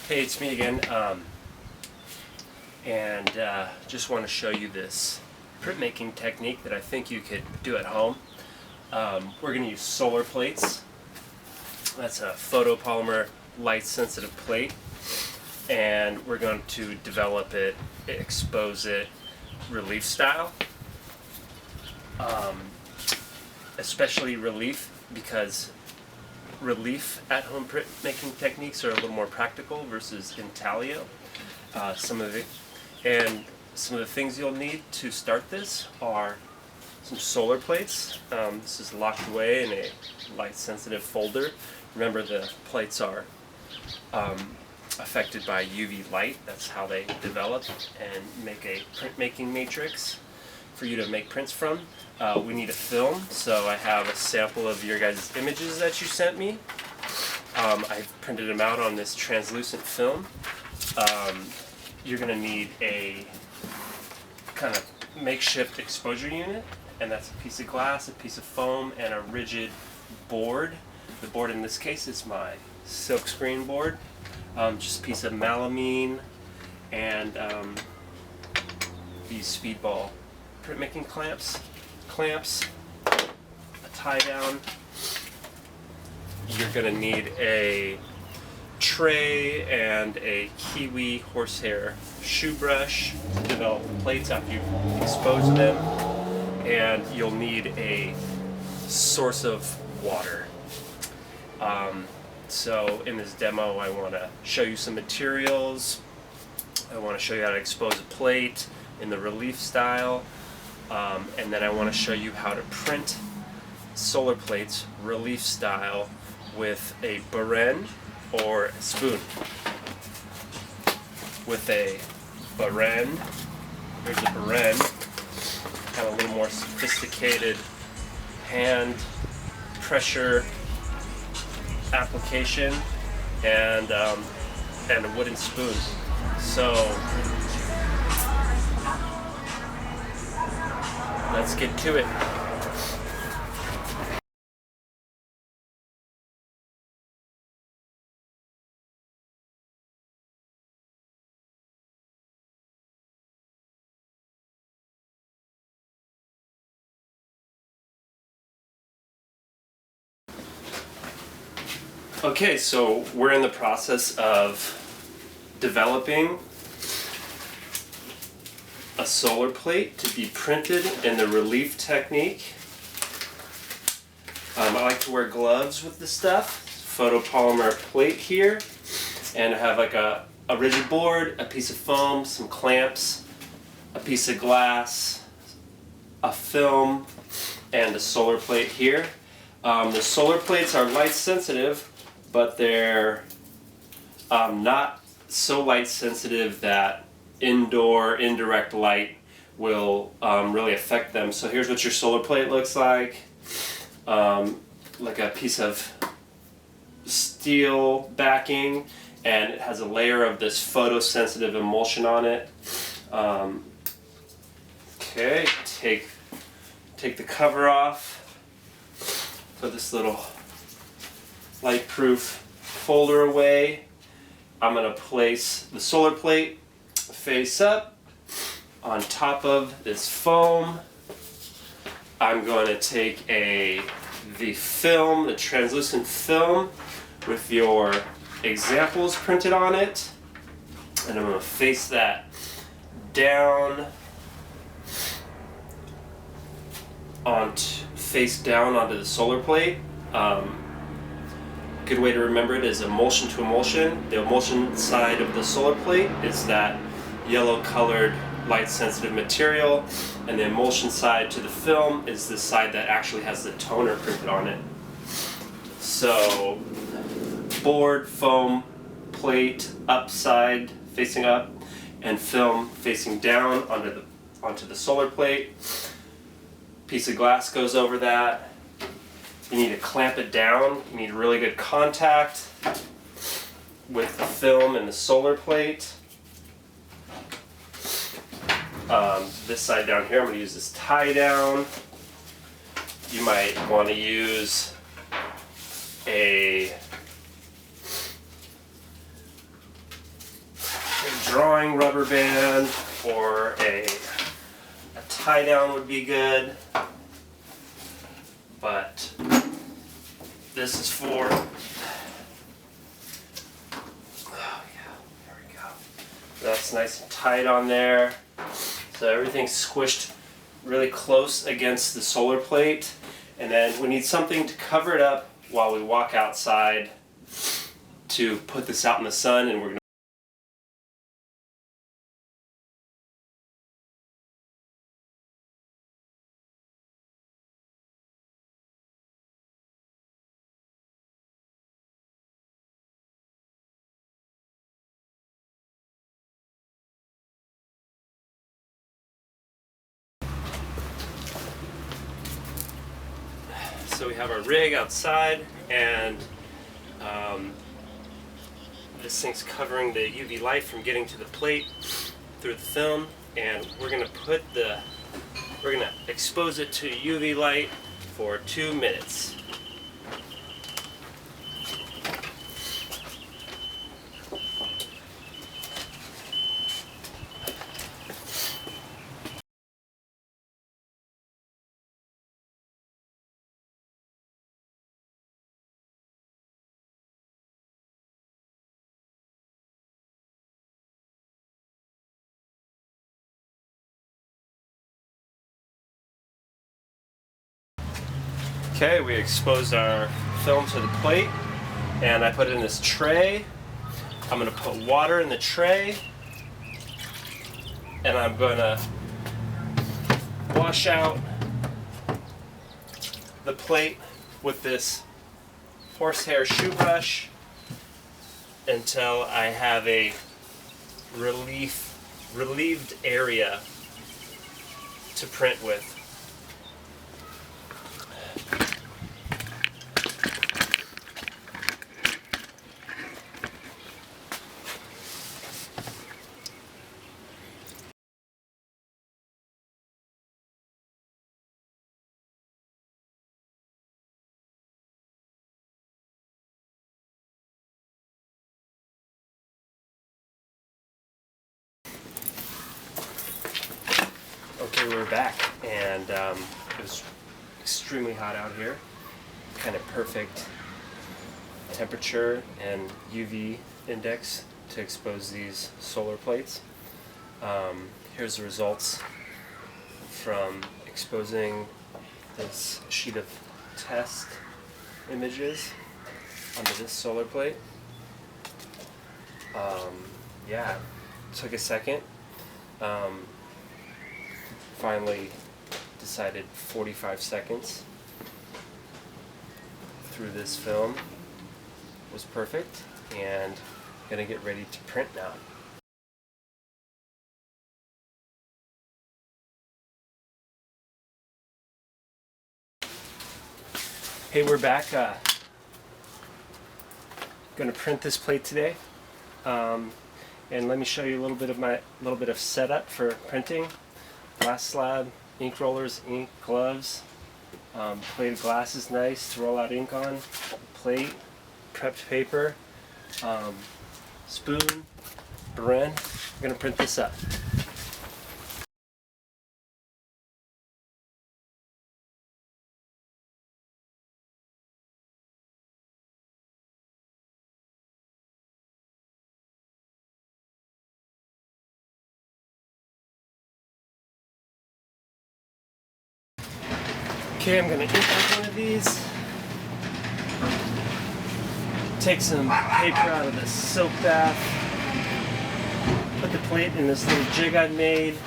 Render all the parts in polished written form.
Hey, it's me again, and just want to show you this printmaking technique that I think you could do at home. We're going to use solar plates. That's a photopolymer light-sensitive plate, and we're going to develop it, expose it, relief style. Especially relief, because relief at-home printmaking techniques are a little more practical versus intaglio. Some of the things you'll need to start this are some solar plates. This is locked away in a light-sensitive folder. Remember, the plates are affected by UV light. That's how they develop and make a printmaking matrix for you to make prints from. We need a film, so I have a sample of your guys' images that you sent me. I've printed them out on this translucent film. You're going to need a kind of makeshift exposure unit, and that's a piece of glass, a piece of foam, and a rigid board. The board in this case is my silkscreen board. Just a piece of melamine and these speedball printmaking clamps, a tie down. You're going to need a tray and a kiwi horsehair shoe brush to develop the plates after you expose them, and you'll need a source of water. So in this demo I want to show you some materials. I want to show you how to expose a plate in the relief style. And then I want to show you how to print solar plates relief style with a baren or a spoon. With a baren, here's a baren, kind of a little more sophisticated hand pressure application, and a wooden spoon. So let's get to it. Okay, so we're in the process of developing a solar plate to be printed in the relief technique. I like to wear gloves with this stuff. Photopolymer plate here, and I have like a rigid board, a piece of foam, some clamps, a piece of glass, a film, and a solar plate here. The solar plates are light sensitive, but they're not so light sensitive that indoor indirect light will really affect them. So here's what your solar plate looks like a piece of steel backing, and it has a layer of this photosensitive emulsion on it. Okay, take the cover off, put this little light-proof folder away. I'm going to place the solar plate face up on top of this foam. I'm going to take the film, the translucent film, with your examples printed on it, and I'm going to face that down onto the solar plate. Good way to remember it is emulsion to emulsion. The emulsion side of the solar plate is that yellow colored light sensitive material, and the emulsion side to the film is the side that actually has the toner printed on it. So board, foam, plate upside facing up, and film facing down onto the solar plate. Piece of glass goes over that. You need to clamp it down. You need really good contact with the film and the solar plate. This side down here, I'm going to use this tie down. You might want to use a drawing rubber band or a tie down would be good, but this is for, oh yeah, there we go. That's nice and tight on there. So everything's squished really close against the solar plate. And then we need something to cover it up while we walk outside to put this out in the sun, and we're going to So we have our rig outside, and this thing's covering the UV light from getting to the plate through the film, and we're gonna expose it to UV light for 2 minutes. Okay, we exposed our film to the plate, and I put it in this tray. I'm going to put water in the tray, and I'm going to wash out the plate with this horsehair shoe brush until I have a relieved area to print with. Okay, we're back, and it was extremely hot out here. Kind of perfect temperature and UV index to expose these solar plates. Here's the results from exposing this sheet of test images onto this solar plate. Yeah, it took a second. Finally decided 45 seconds through this film was perfect, and gonna get ready to print now. Hey, we're back. Gonna print this plate today, and let me show you a little bit of setup for printing. Glass slab, ink rollers, ink, gloves, plate of glass is nice to roll out ink on, plate, prepped paper, spoon, Bren. We're going to print this up. Okay, I'm going to ink up one of these. Take some paper out of the soap bath. Put the plate in this little jig I've made,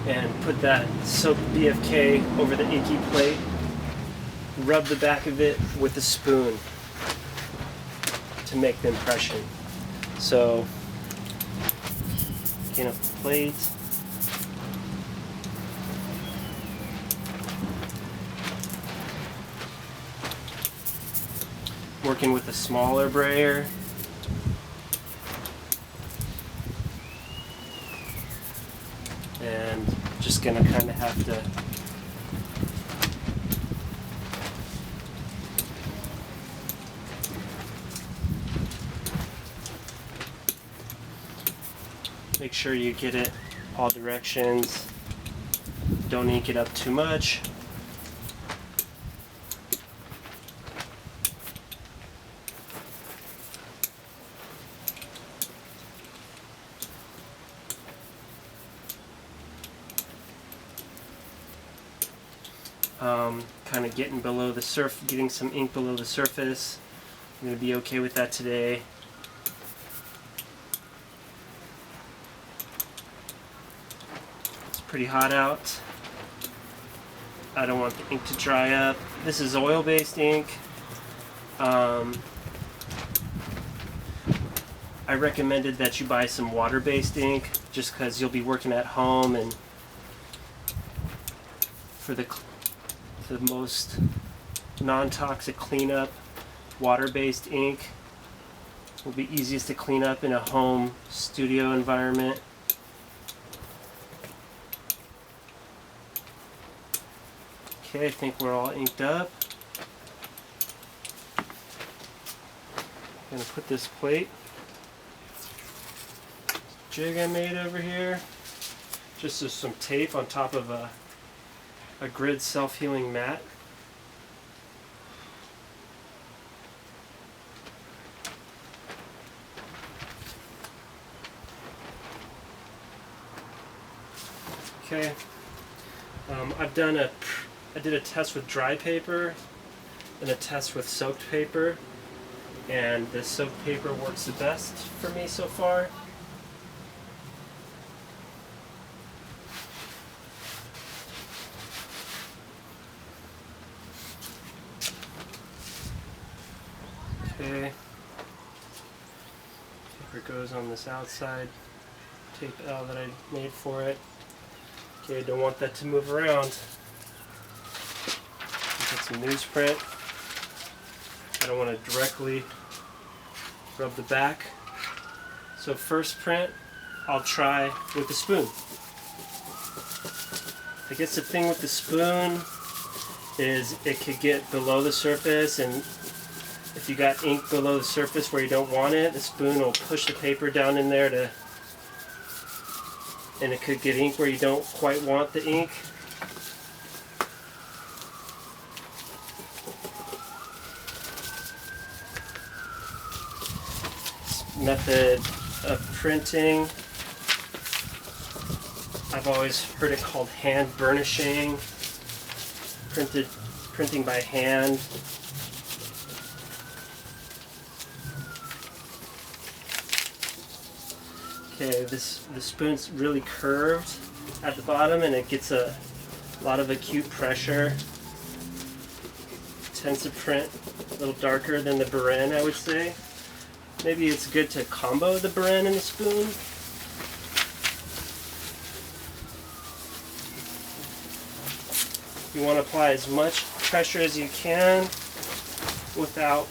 and put that soap BFK over the inky plate. Rub the back of it with a spoon to make the impression. So, get a plate. Working with a smaller brayer. And just gonna kind of have to Make sure you get it all directions. Don't ink it up too much. Kind of getting getting some ink below the surface. I'm going to be okay with that today. It's pretty hot out. I don't want the ink to dry up. This is oil-based ink. I recommended that you buy some water-based ink just because you'll be working at home, and for the most non-toxic cleanup, water-based ink will be easiest to clean up in a home studio environment. Okay, I think we're all inked up. I'm going to put this plate, jig I made over here, just with some tape on top of a grid self-healing mat. Okay, I did a test with dry paper and a test with soaked paper, and the soaked paper works the best for me so far. Okay, paper goes on this outside tape L that I made for it. Okay, don't want that to move around. Get some newsprint. I don't want to directly rub the back. So first print, I'll try with the spoon. I guess the thing with the spoon is it could get below the surface, and if you got ink below the surface where you don't want it, the spoon will push the paper down in there and it could get ink where you don't quite want the ink. This method of printing, I've always heard it called hand burnishing, printing by hand. Okay, the spoon's really curved at the bottom, and it gets a lot of acute pressure. It tends to print a little darker than the Beren, I would say. Maybe it's good to combo the Beren and the spoon. You want to apply as much pressure as you can without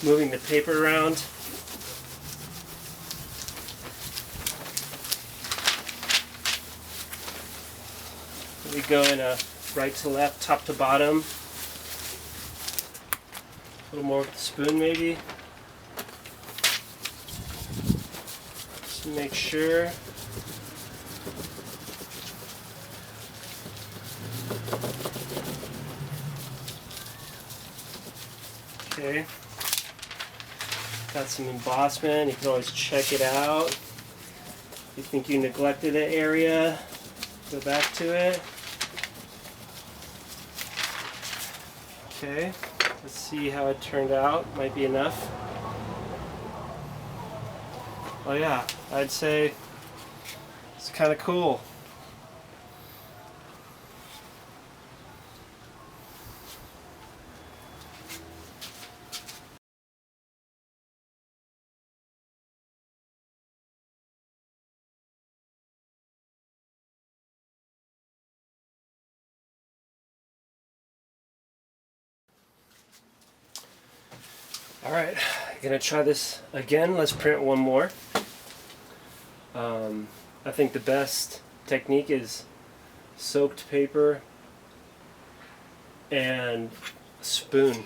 moving the paper around. We go in a right to left, top to bottom. A little more with the spoon maybe. Just to make sure. Okay. Got some embossment. You can always check it out. If you think you neglected an area, go back to it. Okay, let's see how it turned out. Might be enough. Oh yeah, I'd say it's kind of cool. Alright, gonna try this again. Let's print one more. I think the best technique is soaked paper and spoon.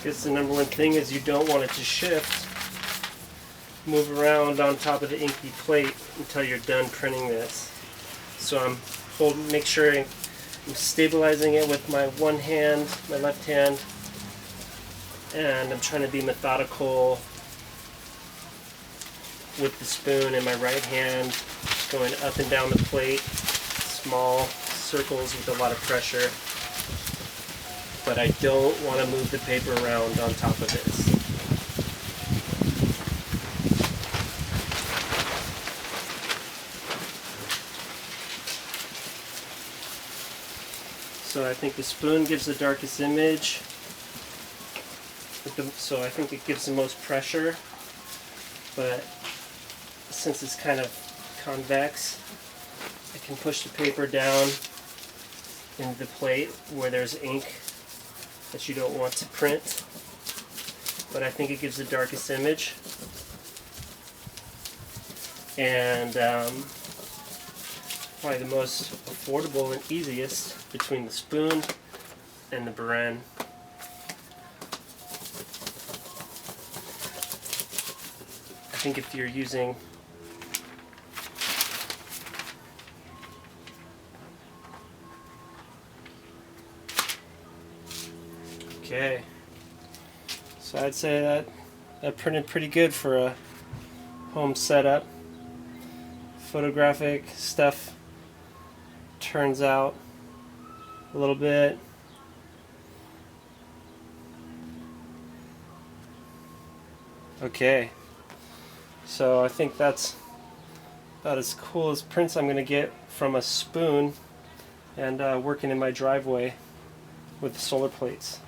guess the number one thing is you don't want it to shift, move around on top of the inky plate until you're done printing this. So make sure I'm stabilizing it with my one hand, my left hand, and I'm trying to be methodical with the spoon in my right hand, going up and down the plate, small circles with a lot of pressure. But I don't want to move the paper around on top of this. So I think the spoon gives the darkest image. So I think it gives the most pressure. But since it's kind of convex, I can push the paper down into the plate where there's ink that you don't want to print. But I think it gives the darkest image. And probably the most affordable and easiest between the spoon and the Bren. I think if you're using okay, so I'd say that printed pretty good for a home setup. Photographic stuff turns out a little bit. Okay, so I think that's about as cool as prints I'm going to get from a spoon and working in my driveway with the solar plates.